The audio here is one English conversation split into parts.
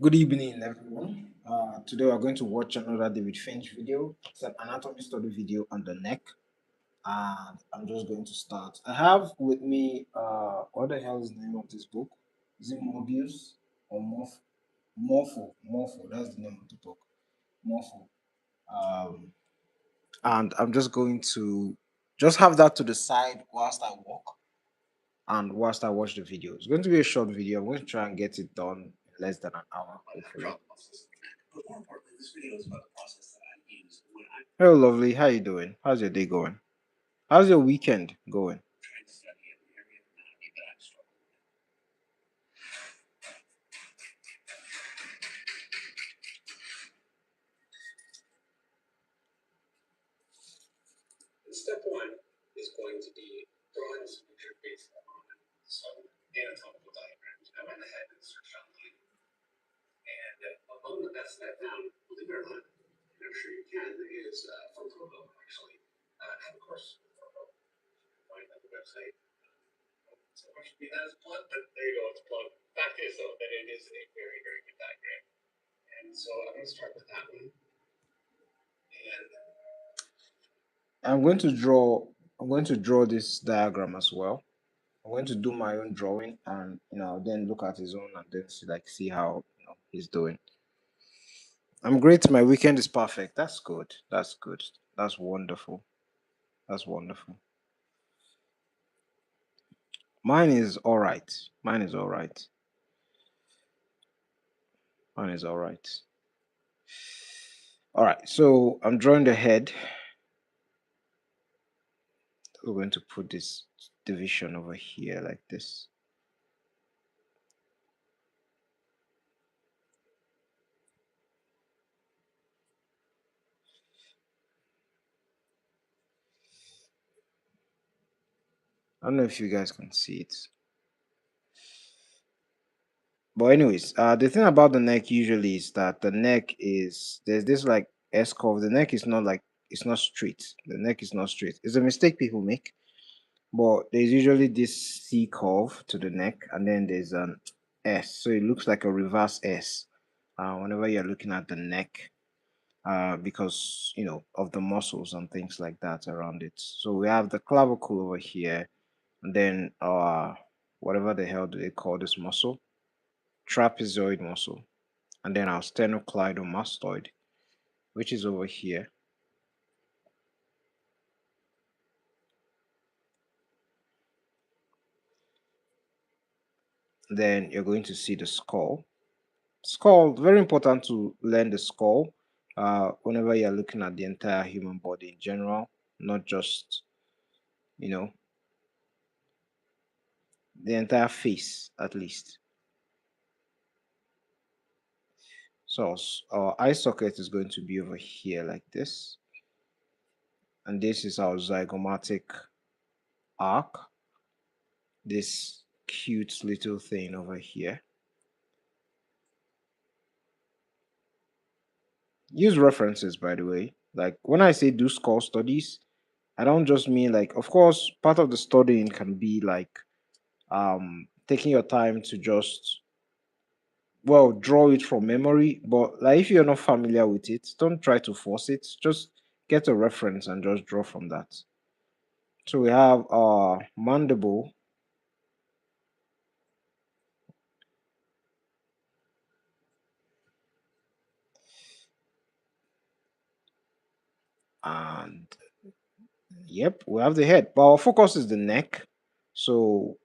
Good evening, everyone. Today we're going to watch another David Finch video. It's an anatomy study video on the neck, and I'm just going to start. I have with me, what the hell is the name of this book? Is it Mobius or Morpho? That's the name of the book. Morpho. Um, and I'm just going to just have that to the side whilst I walk and whilst I watch the video. It's going to be a short video. I'm going to try and get it done in less than an hour, hopefully. Hello, lovely. How you doing? How's your day going? How's your weekend going? I'm going to draw. I'm going to draw this diagram as well. I'm going to do my own drawing, and then look at his own, and then see how he's doing. I'm great. My weekend is perfect. That's good. That's good. That's wonderful. That's wonderful. Mine is all right. Mine is all right. Mine is all right. All right. So I'm drawing the head. We're going to put this division over here like this. I don't know if you guys can see it. But anyways, the thing about the neck usually is that the neck is there's this like S curve. The neck is not like it's not straight. The neck is not straight. It's a mistake people make. But there's usually this C curve to the neck, and then there's an S. So it looks like a reverse S whenever you're looking at the neck, because of the muscles and things like that around it. So we have the clavicle over here, and then whatever the hell do they call this muscle? Trapezoid muscle, and then our sternocleidomastoid, which is over here. Then you're going to see the skull. Skull, very important to learn the skull whenever you're looking at the entire human body in general, not just, you know, the entire face at least. So our eye socket is going to be over here like this. And this is our zygomatic arc, this cute little thing over here. Use references, by the way. Like when I say do skull studies, I don't just mean like, of course, part of the studying can be like taking your time to just draw it from memory, but like if you're not familiar with it, don't try to force it. Just get a reference and just draw from that. So we have our mandible, and yep, we have the head, but our focus is the neck, so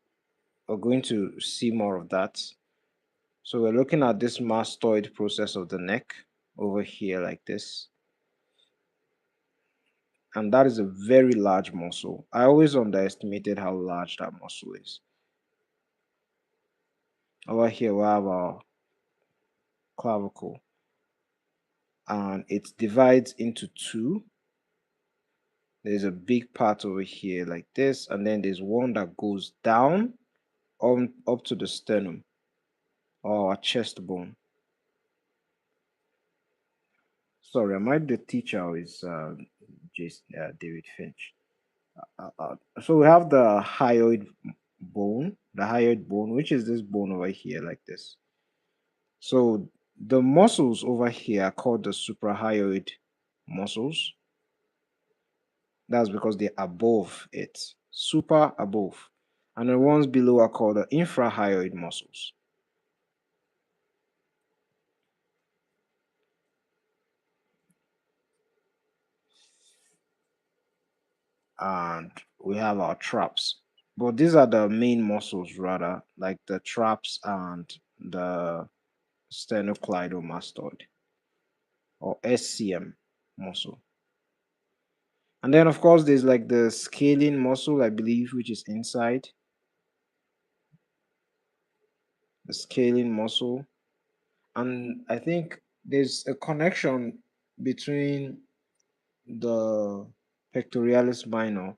we're going to see more of that. So we're looking at this mastoid process of the neck over here like this. And that is a very large muscle. I always underestimated how large that muscle is. Over here we have our clavicle, and it divides into two. There's a big part over here like this, and then there's one that goes down on up to the sternum or our chest bone. Sorry, am I the teacher or is David Finch? So we have the hyoid bone, which is this bone over here like this. So The muscles over here are called the suprahyoid muscles. That's because they're above it, super above. And the ones below are called the infrahyoid muscles. And we have our traps. But these are the main muscles, rather, like the traps and the sternocleidomastoid or SCM muscle. And then, of course, there's like the scaling muscle, I believe, which is inside the scaling muscle. And I think there's a connection between the pectoralis minor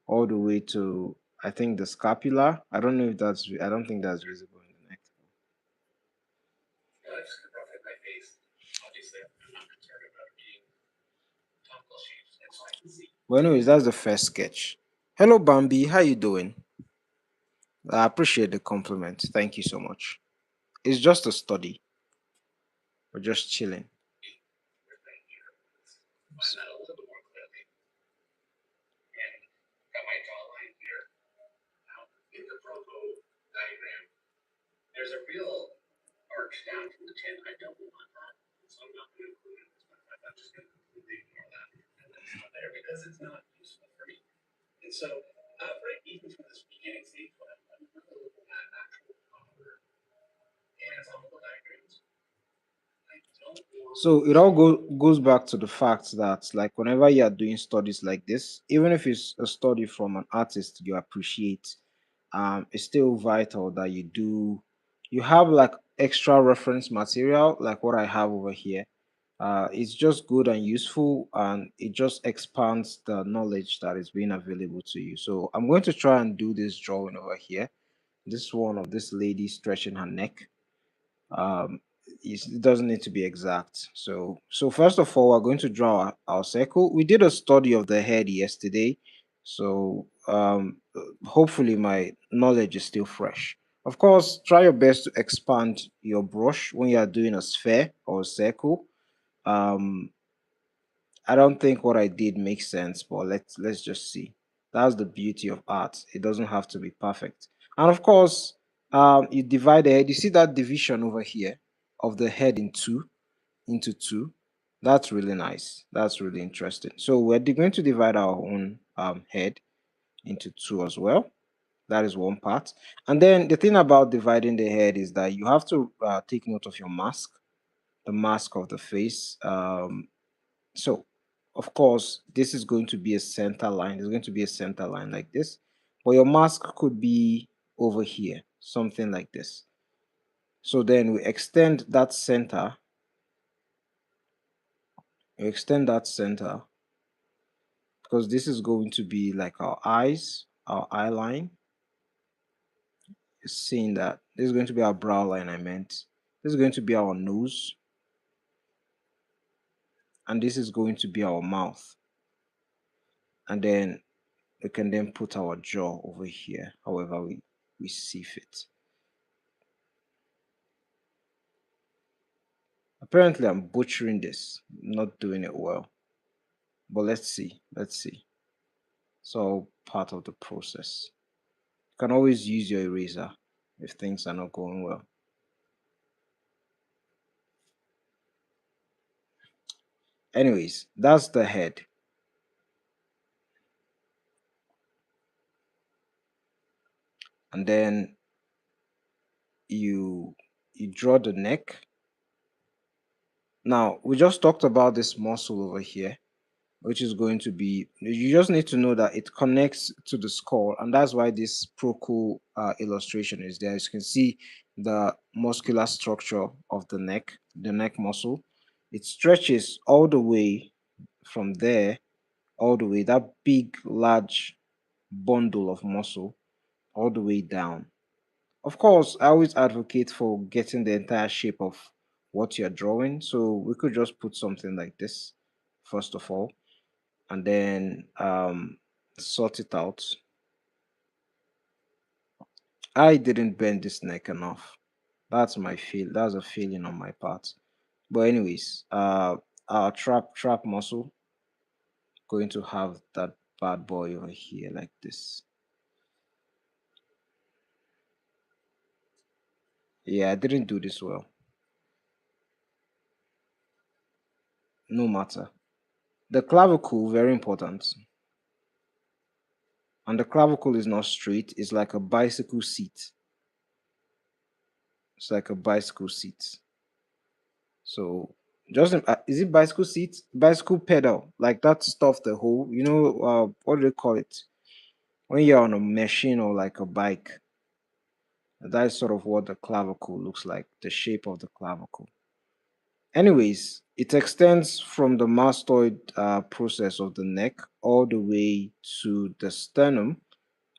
all the way to, I think, the scapula. I don't know if that's, I don't think that's visible in the neck. Well, anyways, that's the first sketch. Hello, Bambi. How you doing? I appreciate the compliment. Thank you so much. It's just a study. We're just chilling. So it all goes back to the fact that, like, whenever you are doing studies like this, even if it's a study from an artist you appreciate, it's still vital that you have like extra reference material, like what I have over here. It's just good and useful, and it just expands the knowledge that is being available to you. So I'm going to try and do this drawing over here. This one of this lady stretching her neck. um it doesn't need to be exact. So first of all, we're going to draw our circle. We did a study of the head yesterday, so hopefully my knowledge is still fresh. Of course, try your best to expand your brush when you are doing a sphere or a circle. um I don't think what I did makes sense, but let's just see. That's the beauty of art. It doesn't have to be perfect. And of course, you divide the head. You see that division over here of the head into two. That's really nice. That's really interesting. So we're going to divide our own head into two as well. That is one part. And then the thing about dividing the head is that you have to take note of your mask, the mask of the face. So, of course, this is going to be a center line. There's going to be a center line like this, but your mask could be over here, something like this. So then we extend that center. We extend that center because this is going to be like our eyes, our eye line. You're seeing that this is going to be our brow line. I meant this is going to be our nose, and this is going to be our mouth, and then we can then put our jaw over here, however we see fit. Apparently, I'm butchering this, not doing it well. But let's see. Let's see. It's all part of the process. You can always use your eraser if things are not going well. Anyways, that's the head. And then you you draw the neck. Now, we just talked about this muscle over here, which is going to be, you just need to know that it connects to the skull, and that's why this proco illustration is there. As you can see, the muscular structure of the neck muscle, it stretches all the way from there, all the way, that big large bundle of muscle, all the way down. Of course, I always advocate for getting the entire shape of what you're drawing, so we could just put something like this first of all, and then sort it out. I didn't bend this neck enough. That's my feel. That's a feeling on my part. But anyways, our trap muscle going to have that bad boy over here like this. Yeah, I didn't do this well. No matter. The clavicle, very important. And the clavicle is not straight. It's like a bicycle seat. It's like a bicycle seat. So just is it bicycle seat? Bicycle pedal, like that stuff. The whole, what do they call it? When you're on a machine or like a bike, that is sort of what the clavicle looks like. The shape of the clavicle. Anyways, it extends from the mastoid process of the neck all the way to the sternum,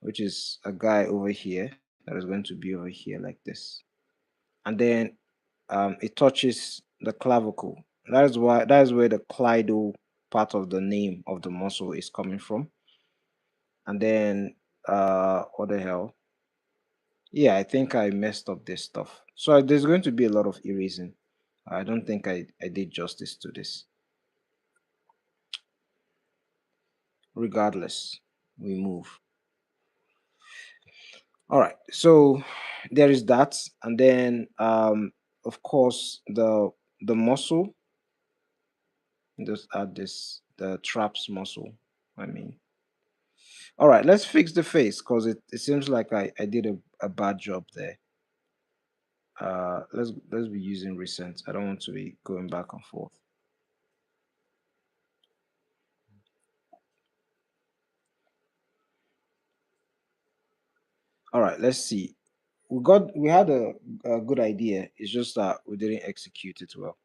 which is a guy over here that is going to be over here like this. And then it touches the clavicle. That is where the clido part of the name of the muscle is coming from. And then what the hell? Yeah, I think I messed up this stuff. So there's going to be a lot of erasing. I don't think I did justice to this. Regardless, we move. All right. So there is that, and then of course the muscle. Just add this the traps muscle. I mean. All right. Let's fix the face because it seems like I did a bad job there. Let's be using recent. I don't want to be going back and forth. All right, let's see. We had a good idea. It's just that we didn't execute it well.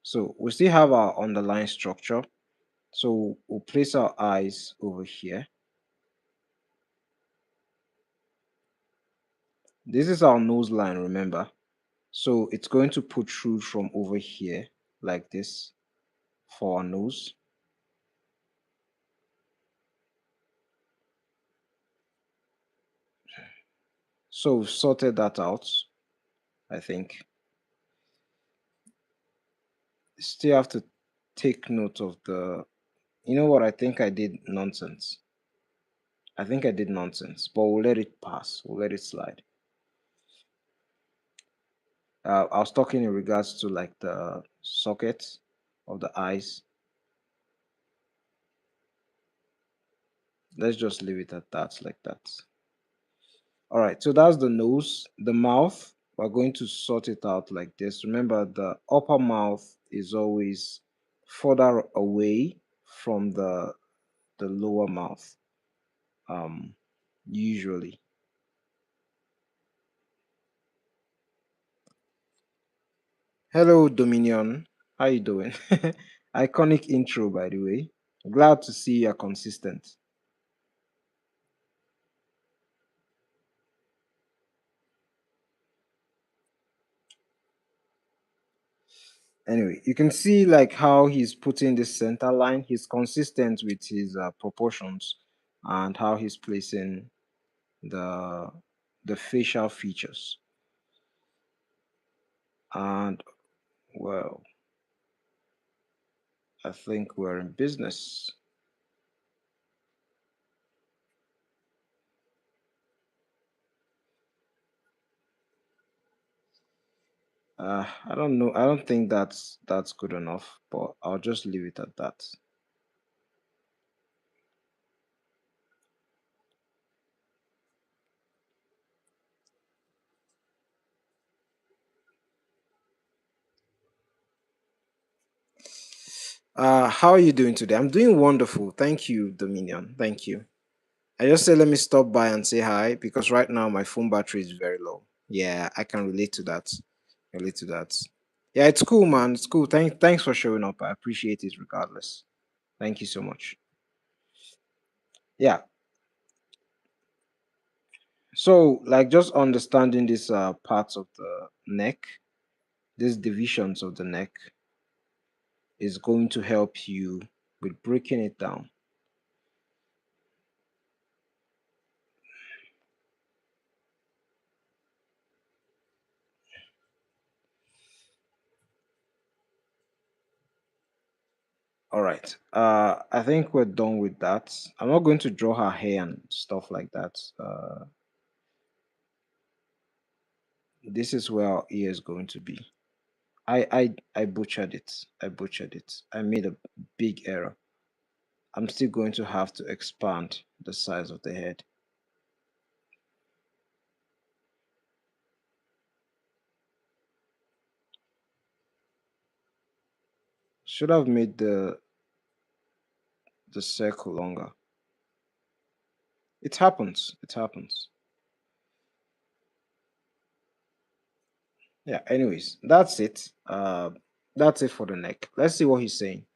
So we still have our underlying structure. So we'll place our eyes over here. This is our nose line, remember? So it's going to protrude from over here like this for our nose. So we've sorted that out, I think. Still have to take note of you know what? I think I did nonsense. I think I did nonsense, but we'll let it pass. We'll let it slide. I was talking in regards to like the sockets of the eyes. Let's just leave it at that, like that. All right, so that's the nose. The mouth, we're going to sort it out like this. Remember, the upper mouth is always further away from the lower mouth, um, usually. Hello, Dominion. How you doing? Iconic intro, by the way. Glad to see you're consistent. Anyway, you can see like how he's putting the center line. He's consistent with his proportions and how he's placing the the facial features. And well, I think we're in business. I don't know. I don't think that's good enough, but I'll just leave it at that. How are you doing today? I'm doing wonderful. Thank you, Dominion. Thank you. I just said let me stop by and say hi because right now my phone battery is very low. Yeah, I can relate to that. Relate to that. Yeah, it's cool, man. It's cool. Thanks for showing up. I appreciate it regardless. Thank you so much. Yeah. So like just understanding these parts of the neck, these divisions of the neck is going to help you with breaking it down. All right. I think we're done with that. I'm not going to draw her hair and stuff like that. This is where our ear is going to be. I butchered it. I butchered it. I made a big error. I'm still going to have to expand the size of the head. Should have made the circle longer. It happens. It happens. Yeah, anyways, that's it. That's it for the neck. Let's see what he's saying.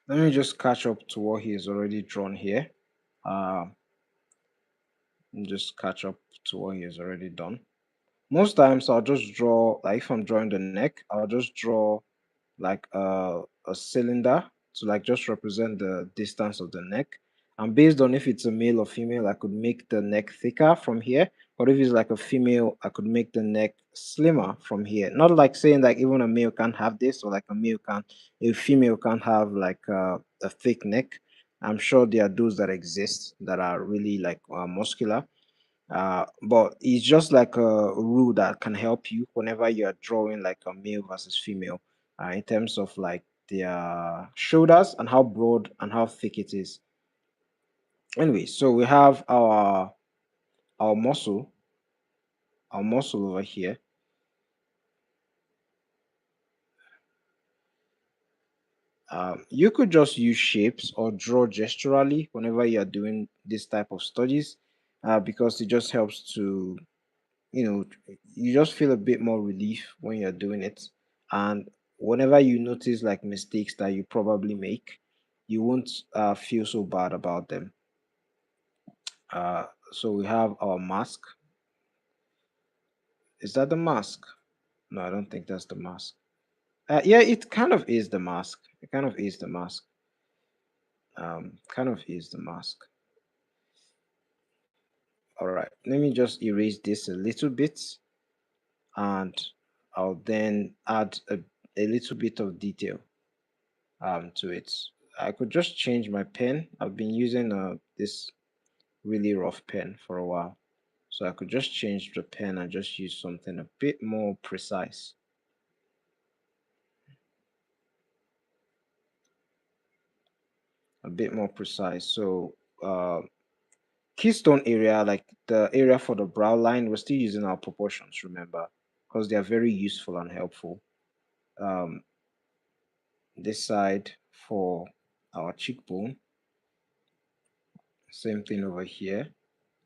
Let me just catch up to what he has already drawn here. Um, just catch up to what he has already done. Most times I'll just draw, like if I'm drawing the neck, I'll just draw like a cylinder to like just represent the distance of the neck. And based on if it's a male or female, I could make the neck thicker from here. Or if it's like a female, I could make the neck slimmer from here. Not like saying like even a male can't have this, or like a female can't have like a thick neck. I'm sure there are those that exist that are really like muscular. But it's just like a rule that can help you whenever you're drawing like a male versus female, in terms of like their shoulders and how broad and how thick it is. Anyway, so we have our muscle, our muscle over here. You could just use shapes or draw gesturally whenever you're doing this type of studies, because it just helps to, you know, you just feel a bit more relief when you're doing it. And whenever you notice like mistakes that you probably make, you won't feel so bad about them. So we have our mask. Is that the mask? No, I don't think that's the mask. Yeah, it kind of is the mask. It kind of is the mask. Kind of is the mask. All right, let me just erase this a little bit, and I'll then add a little bit of detail to it. I could just change my pen. I've been using this really rough pen for a while. So I could just change the pen and just use something a bit more precise. A bit more precise. So keystone area, like the area for the brow line, we're still using our proportions, remember, because they are very useful and helpful. Um, this side for our cheekbone, same thing over here.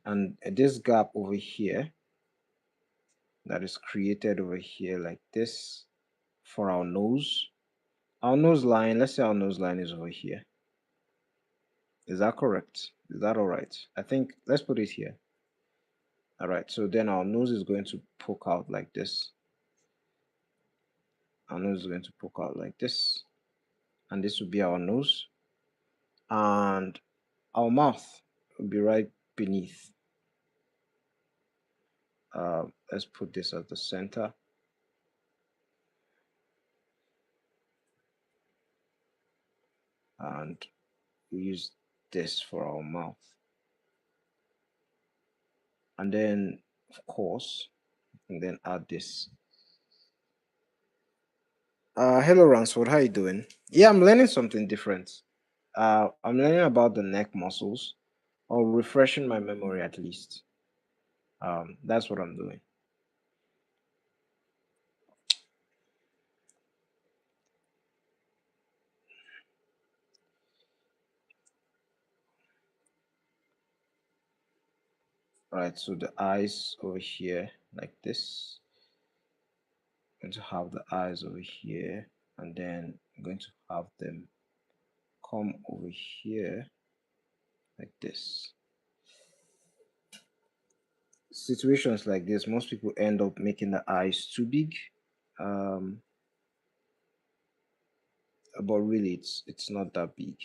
And this gap over here that is created over here like this for our nose. Our nose line, let's say our nose line is over here. Is that correct? Is that all right? I think let's put it here. All right, so then our nose is going to poke out like this. Our nose is going to poke out like this. And this will be our nose. And our mouth will be right beneath. Let's put this at the center. And we use this for our mouth. And then, of course, and then add this. Hello Ransford, how you doing? Yeah, I'm learning something different. I'm learning about the neck muscles, or refreshing my memory at least. That's what I'm doing. All right, so the eyes over here, like this. I'm going to have the eyes over here, and then I'm going to have them come over here, like this. Situations like this, most people end up making the eyes too big. Um, but really it's not that big,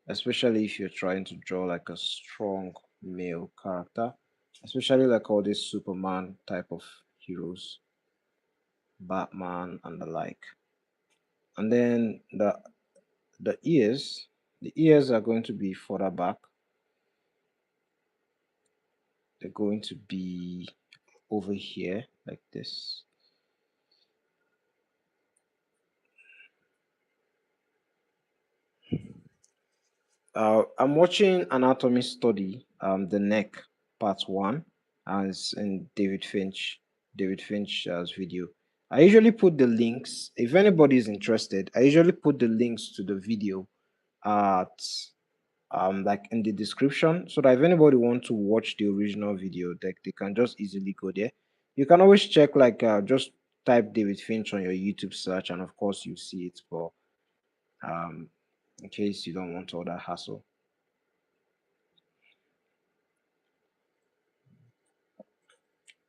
especially if you're trying to draw like a strong male character, especially like all these Superman type of heroes, Batman and the like. And then the ears are going to be further back. They're going to be over here like this. I'm watching anatomy study, the neck part one, as in David Finch's video. I usually put the links if anybody is interested. I usually put the links to the video at like in the description, so that if anybody wants to watch the original video, they can just easily go there. You can always check like just type David Finch on your YouTube search, and of course you see it. But um, in case you don't want all that hassle.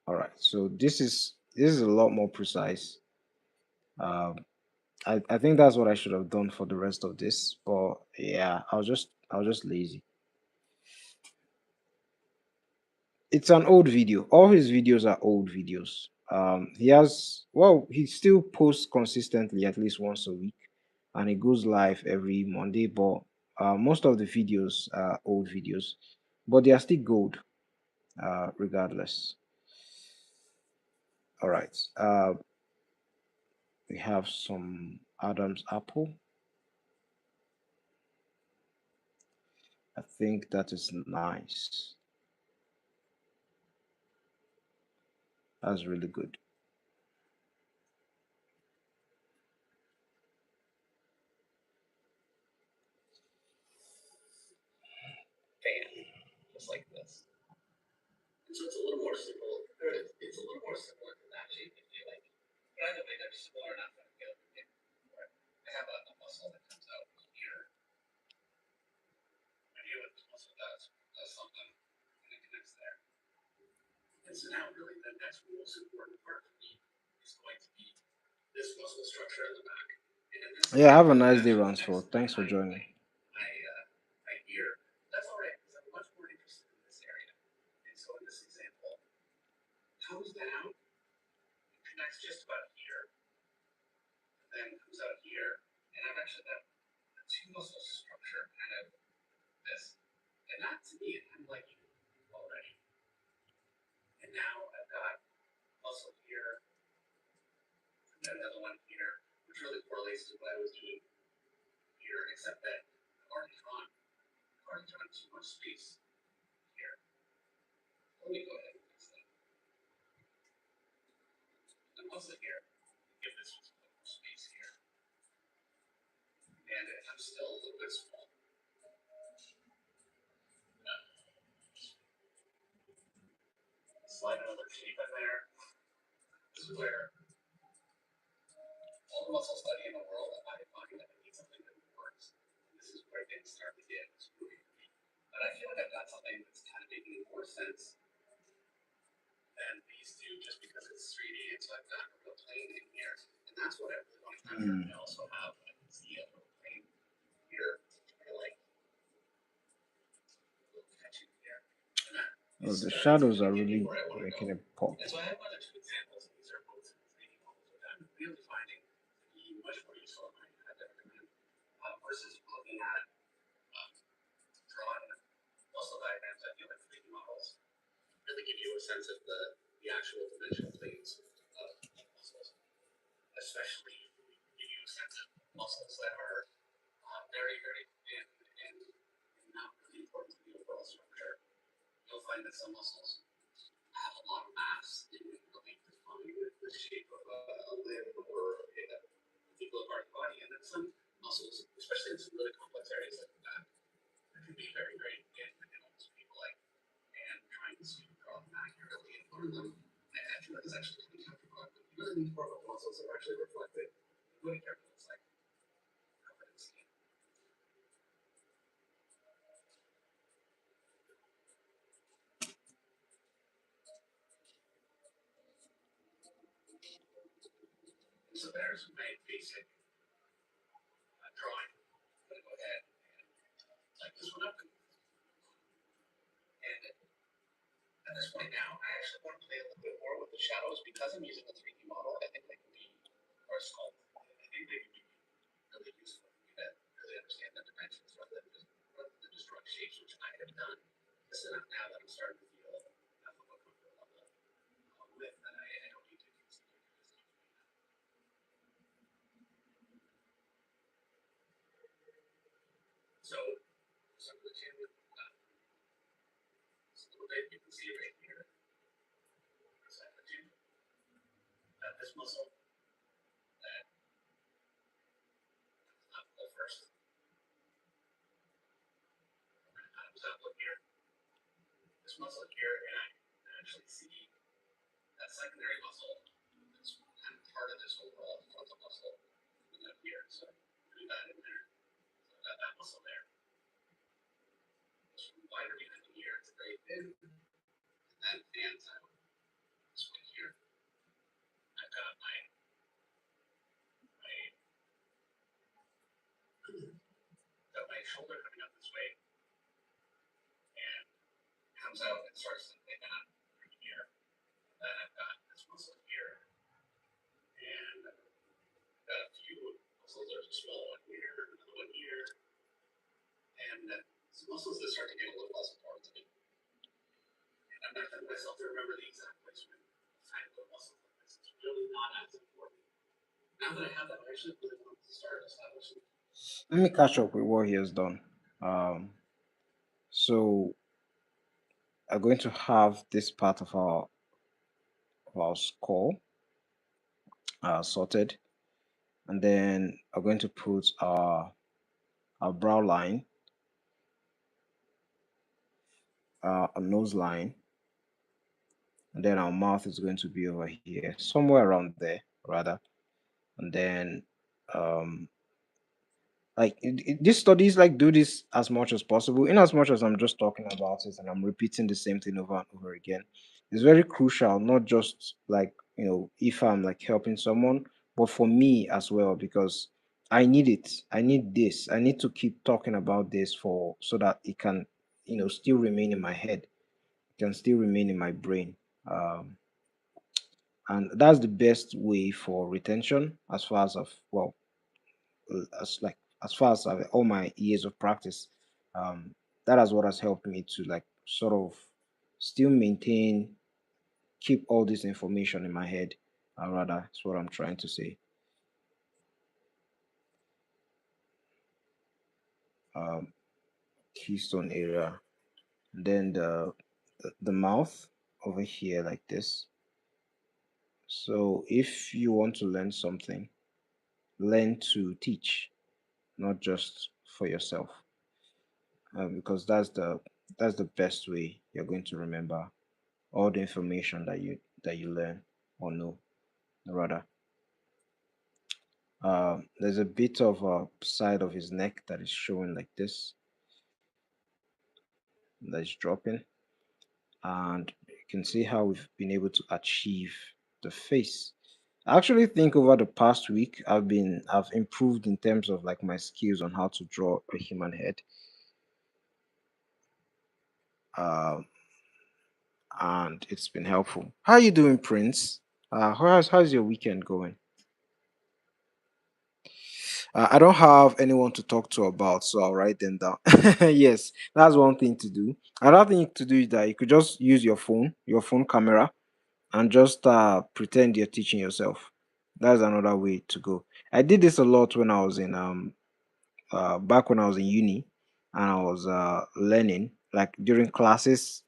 All right, so this is a lot more precise. I think that's what I should have done for the rest of this. But yeah, I was just lazy. It's an old video. All his videos are old videos. He still posts consistently at least once a week, and he goes live every Monday. But most of the videos are old videos, but they are still gold, regardless. All right. We have some Adam's apple. I think that is nice. That's really good. Yeah, have a nice day, Ransford. Thanks for joining. Mm. Oh, the shadows are really making it pop. Let me catch up with what he has done. Um, so I'm going to have this part of our score sorted, and then I'm going to put our brow line, a nose line, and then our mouth is going to be over here, somewhere around there, rather. And then, um, these studies like do this as much as possible, in as much as I'm just talking about it and I'm repeating the same thing over and over again. It's very crucial, not just like if I'm like helping someone, but for me as well, because I need it. I need this. I need to keep talking about this for so that it can still remain in my head, it can still remain in my brain. And that's the best way for retention, as far as of well as like as far as all my years of practice. um that is what has helped me to like sort of still maintain, keep all this information in my head. Rather, that's what I'm trying to say. um Keystone area, and then the mouth over here like this. So if you want to learn something, learn to teach, not just for yourself, because that's the best way you're going to remember all the information that you learn or know, rather. There's a bit of a side of his neck that is showing like this, that is dropping, and you can see how we've been able to achieve the face. I actually think over the past week I've improved in terms of like my skills on how to draw a human head. Um, and it's been helpful. How are you doing, Prince? How's your weekend going? I don't have anyone to talk to about, so I'll write them down. Yes, that's one thing to do. Another thing to do is that you could just use your phone camera, and just pretend you're teaching yourself. That's another way to go. I did this a lot when I was in back when I was in uni, and I was learning like during classes.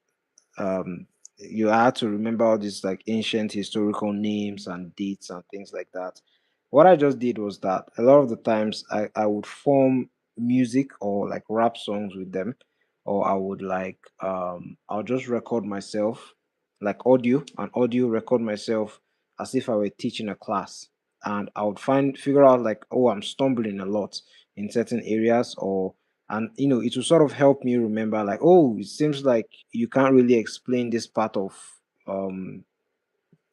um you had to remember all these like ancient historical names and dates and things like that. What I just did was that a lot of the times I would form music or like rap songs with them, or I would like I'll just record myself, like audio record myself as if I were teaching a class. And I would figure out like, oh, I'm stumbling a lot in certain areas, or and it will sort of help me remember like, oh, it seems like you can't really explain this part of um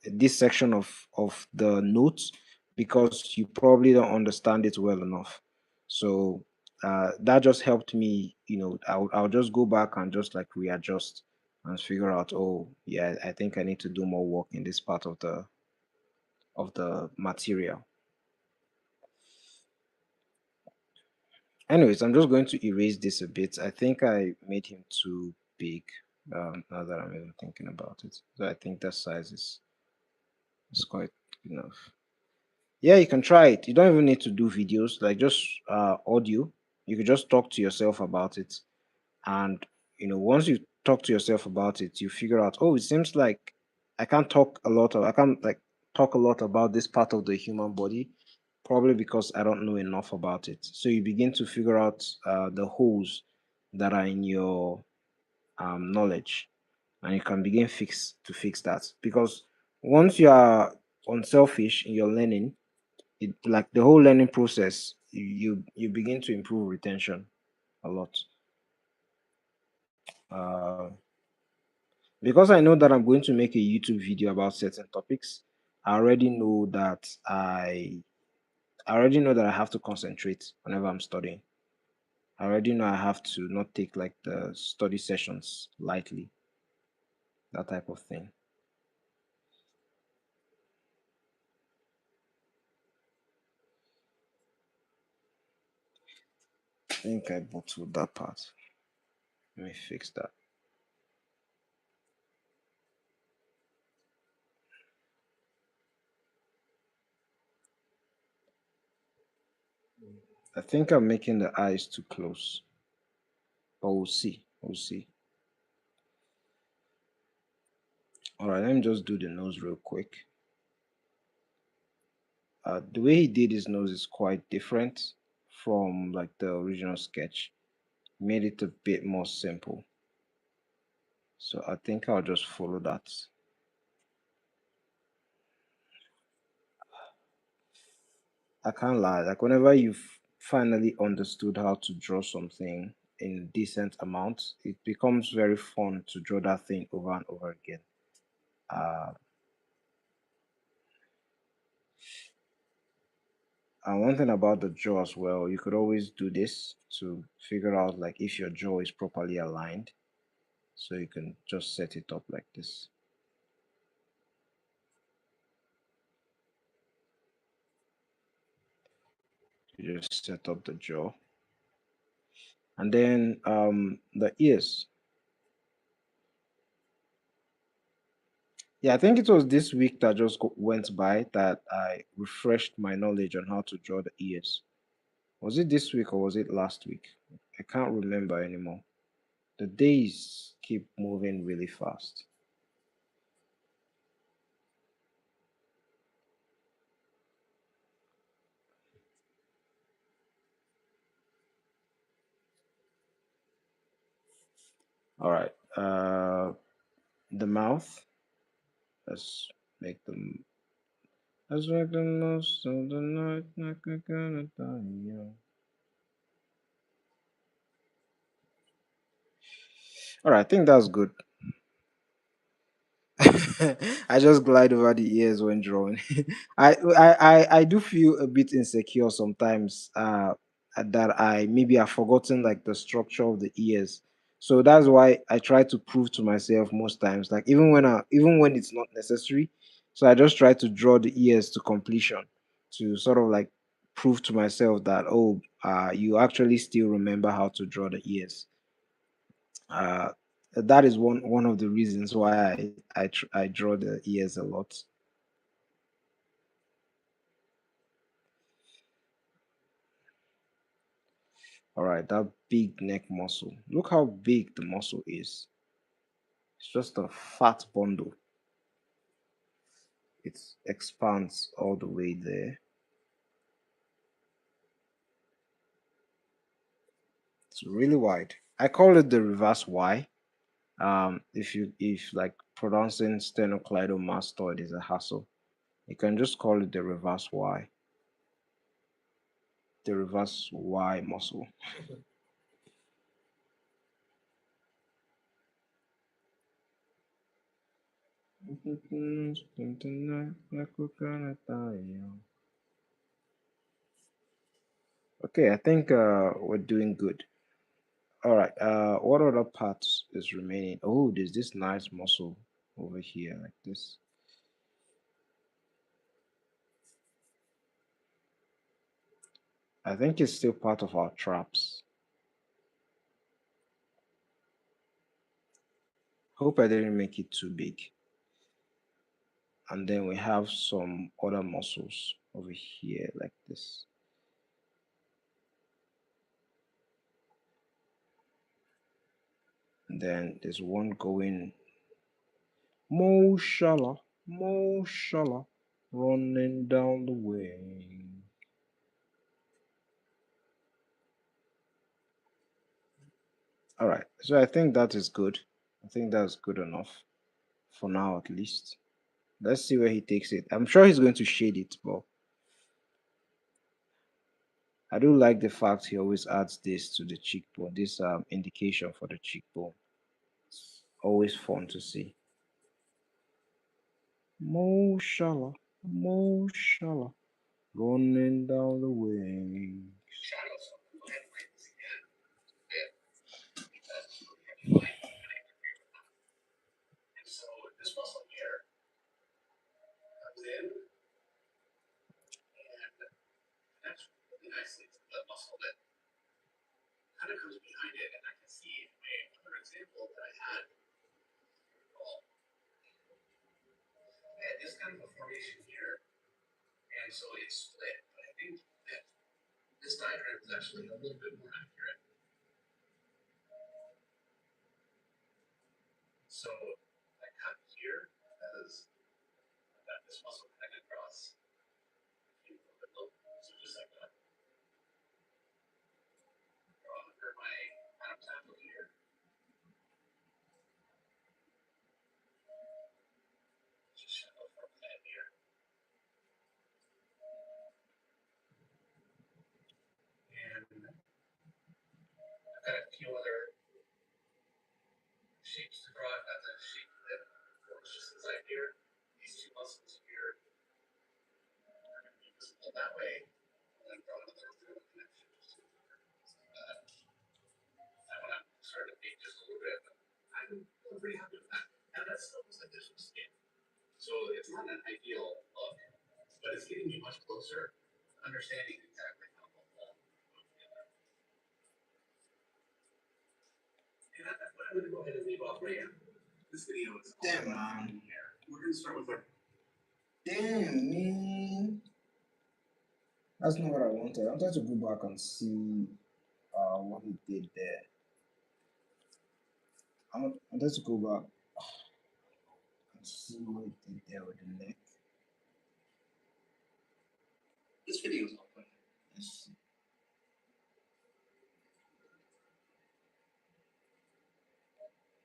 this section of the notes because you probably don't understand it well enough. So that just helped me. I'll just go back and just like readjust and figure out, oh yeah, I think I need to do more work in this part of the material. Anyways, I'm just going to erase this a bit. I think I made him too big. Now that I'm even thinking about it, so I think that size is quite enough. Yeah, you can try it. You don't even need to do videos, like just audio. You could just talk to yourself about it, and once you talk to yourself about it, you figure out, oh, it seems like I can't like talk a lot about this part of the human body, probably because I don't know enough about it. So you begin to figure out the holes that are in your knowledge, and you can begin fix that. Because once you are unselfish in your learning, it like the whole learning process, you begin to improve retention a lot. uh, because I know that I'm going to make a YouTube video about certain topics. I already know that I already know that I have to concentrate whenever I'm studying. I already know I have to not take like the study sessions lightly, that type of thing. I think I bottled that part. Let me fix that. I think I'm making the eyes too close, but we'll see. We'll see. All right, let me just do the nose real quick. The way he did his nose is quite different from like the original sketch. Made it a bit more simple. So I think I'll just follow that. I can't lie. Like whenever you've finally understood how to draw something in decent amounts, it becomes very fun to draw that thing over and over again. Uh, and one thing about the jaw as well, you could always do this to figure out like if your jaw is properly aligned. So you can just set it up like this. You just set up the jaw. And then the ears. Yeah, I think it was this week that just went by that I refreshed my knowledge on how to draw the ears. Was it this week or was it last week? I can't remember anymore. The days keep moving really fast. All right. The mouth. Let's make them. Let's make the most of the night like we're gonna die young. All right, I think that's good. I just glide over the ears when drawing. I do feel a bit insecure sometimes that I maybe have forgotten like the structure of the ears. So that's why I try to prove to myself most times, like even when it's not necessary. So I just try to draw the ears to completion to sort of like prove to myself that you actually still remember how to draw the ears. Uh, that is one of the reasons why I draw the ears a lot. All right, that big neck muscle. Look how big the muscle is. It's just a fat bundle. It expands all the way there. It's really wide. I call it the reverse Y. If like pronouncing sternocleidomastoid is a hassle, you can just call it the reverse Y. The reverse Y muscle. Okay, I think we're doing good. All right. What other parts is remaining? Oh, there's this nice muscle over here, like this. I think it's still part of our traps. Hope I didn't make it too big. And then we have some other muscles over here, like this. And then there's one going, Mo Shala, running down the way. All right. So I think that is good. I think that's good enough for now, at least. Let's see where he takes it. I'm sure he's going to shade it, but I do like the fact he always adds this to the cheekbone, this indication for the cheekbone. It's always fun to see. Mo Shala, Mo Shala, running down the way. Damn, man. Damn, man. That's not what I wanted. I wanted to go back and see what he did there. I wanted to go back and see what he did there with the neck. Let's see.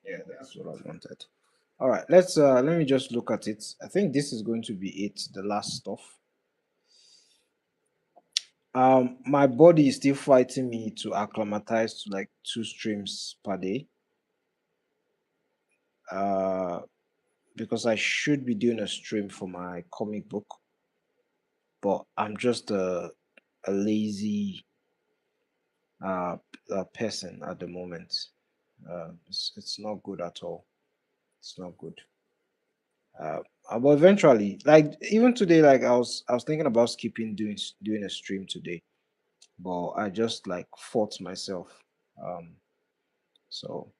Yeah, that's what I wanted. All right, let me just look at it. I think this is going to be it, the last stuff. My body is still fighting me to acclimatize to like 2 streams per day. Because I should be doing a stream for my comic book, but I'm just a lazy person at the moment. It's not good at all. It's not good. Uh, but eventually, like even today, like I was thinking about skipping doing a stream today, but I just like fought myself. Um, so,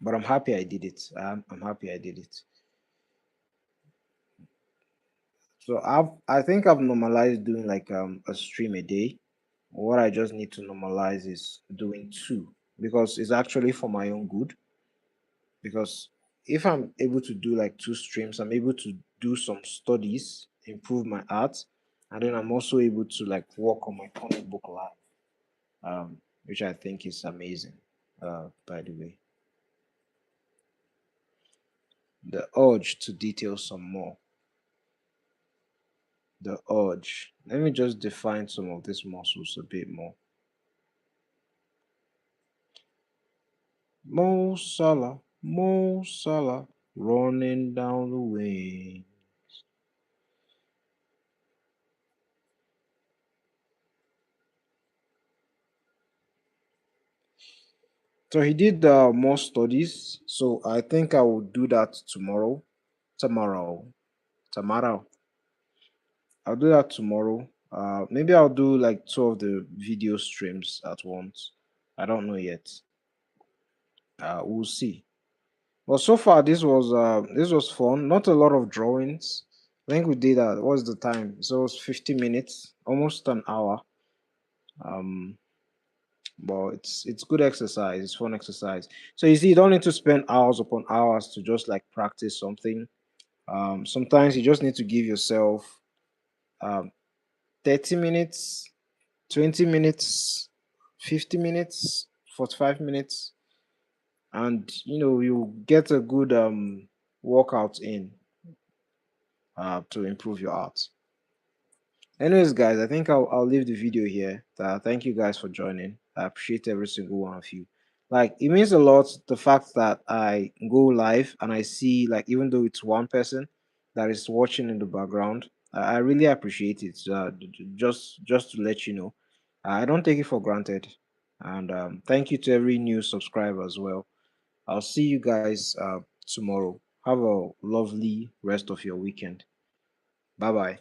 but I'm happy I did it. I'm happy I did it. So I think I've normalized doing like a stream a day. What I just need to normalize is doing two because it's actually for my own good. Because if I'm able to do like 2 streams, I'm able to do some studies, improve my art, and then I'm also able to like work on my comic book live, which I think is amazing. By the way, the urge to detail some more. The urge. Let me just define some of these muscles a bit more. Mo Salah, running down the wing. So he did more studies. So I think I will do that tomorrow. Tomorrow. Tomorrow. I'll do that tomorrow. Maybe I'll do like 2 of the video streams at once. I don't know yet. We'll see. But so far this was fun. Not a lot of drawings. I think we did that. What's the time? So it was 50 minutes, almost an hour. Um, but it's good exercise. It's fun exercise. So you see, you don't need to spend hours upon hours to just like practice something. Sometimes you just need to give yourself um 30 minutes, 20 minutes, 50 minutes, 45 minutes, and you get a good workout in to improve your art. Anyways, guys, I think I'll leave the video here. Thank you guys for joining. I appreciate every single one of you. Like, it means a lot the fact that I go live and I see, like, even though it's one person that is watching in the background, I really appreciate it. Just to let you know, I don't take it for granted. And thank you to every new subscriber as well. I'll see you guys tomorrow. Have a lovely rest of your weekend. Bye bye.